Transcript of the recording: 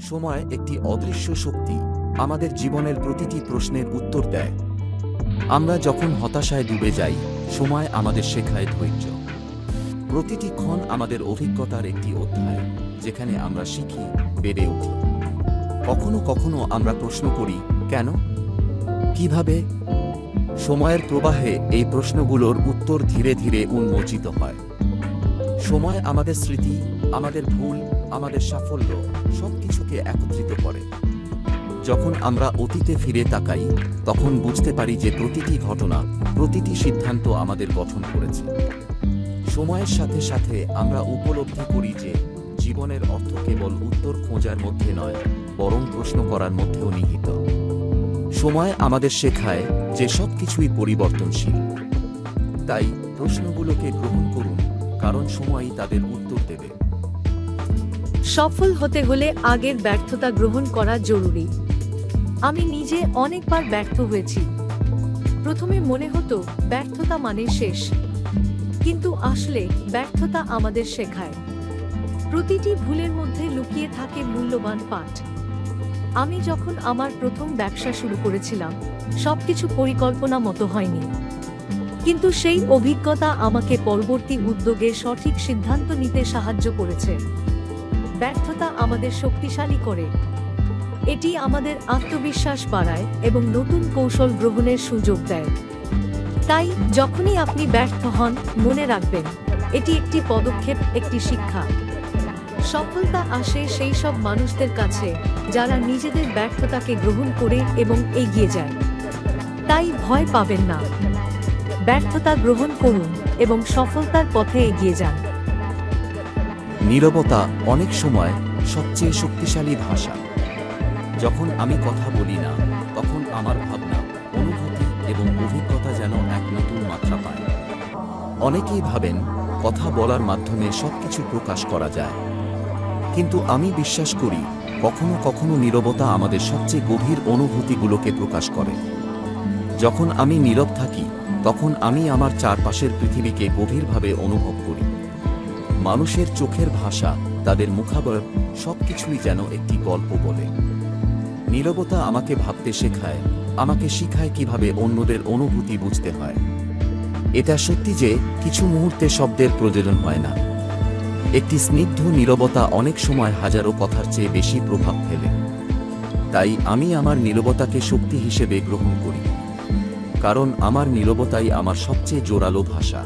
সময় একটি অদৃশ্য শক্তি, আমাদের জীবনের প্রতিটি প্রশ্নের উত্তর দেয়। আমরা যখন হতাশায় ডুবে যাই, সময় আমাদের শেখায় ধৈর্য। প্রতিটি ক্ষণ আমাদের অভিজ্ঞতার একটি অধ্যায়, যেখানে আমরা শিখি, বেড়ে উঠি। কখনো কখনো আমরা প্রশ্ন করি, কেন, কিভাবে? সময়ের প্রবাহে এই প্রশ্নগুলোর উত্তর ধীরে ধীরে উন্মোচিত হয়। সময় আমাদের স্মৃতি, আমাদের ভুল, আমাদের সাফল্য সবকিছুকে একত্রিত করে। যখন আমরা অতীতে ফিরে তাকাই, তখন বুঝতে পারি যে প্রতিটি ঘটনা, প্রতিটি সিদ্ধান্ত আমাদের গঠন করেছে। সময়ের সাথে সাথে আমরা উপলব্ধি করি যে জীবনের অর্থ কেবল উত্তর খোঁজার মধ্যে নয়, বরং প্রশ্ন করার মধ্যেও নিহিত। সময় আমাদের শেখায় যে সবকিছুই পরিবর্তনশীল। তাই প্রশ্নগুলোকে গ্রহণ করুন, কারণ সময়ই তাদের উত্তর দেবে। সফল হতে হলে আগের ব্যর্থতা গ্রহণ করা জরুরি। আমি নিজে অনেকবার ব্যর্থ হয়েছি। প্রথমে মনে হতো ব্যর্থতা মানে শেষ, কিন্তু আসলে ব্যর্থতা আমাদের শেখায়। প্রতিটি ভুলের মধ্যে লুকিয়ে থাকে মূল্যবান পাঠ। আমি যখন আমার প্রথম ব্যবসা শুরু করেছিলাম, সবকিছু পরিকল্পনা মতো হয়নি, কিন্তু সেই অভিজ্ঞতা আমাকে পরবর্তী উদ্যোগে সঠিক সিদ্ধান্ত নিতে সাহায্য করেছে। ব্যর্থতা আমাদের শক্তিশালী করে। এটি আমাদের আত্মবিশ্বাস বাড়ায় এবং নতুন কৌশল গ্রহণের সুযোগ দেয়। তাই যখনই আপনি ব্যর্থ হন, মনে রাখবেন, এটি একটি পদক্ষেপ, একটি শিক্ষা। সফলতা আসে সেই সব মানুষদের কাছে যারা নিজেদের ব্যর্থতাকে গ্রহণ করে এবং এগিয়ে যায়। তাই ভয় পাবেন না, ব্যর্থতা গ্রহণ করুন এবং সফলতার পথে এগিয়ে যান। নীরবতা অনেক সময় সবচেয়ে শক্তিশালী ভাষা। যখন আমি কথা বলি না, তখন আমার ভাবনা, অনুভূতি এবং অভিজ্ঞতা যেন এক নতুন মাত্রা পায়। অনেকেই ভাবেন কথা বলার মাধ্যমে সবকিছু প্রকাশ করা যায়, কিন্তু আমি বিশ্বাস করি কখনো কখনো নীরবতা আমাদের সবচেয়ে গভীর অনুভূতিগুলোকে প্রকাশ করে। যখন আমি নীরব থাকি, তখন আমি আমার চারপাশের পৃথিবীকে গভীরভাবে অনুভব করি। মানুষের চোখের ভাষা, তাদের মুখাবয়ব সবকিছুই যেন একটি গল্প বলে। নীরবতা আমাকে ভাবতে শেখায়, আমাকে শিখায় কিভাবে অন্যদের অনুভূতি বুঝতে হয়। এটা সত্যি যে কিছু মুহূর্তে শব্দের প্রয়োজন হয় না। একটি স্নিগ্ধ নীরবতা অনেক সময় হাজারো কথার চেয়ে বেশি প্রভাব ফেলে। তাই আমি আমার নীরবতাকে শক্তি হিসেবে গ্রহণ করি, কারণ আমার নীরবতাই আমার সবচেয়ে জোরালো ভাষা।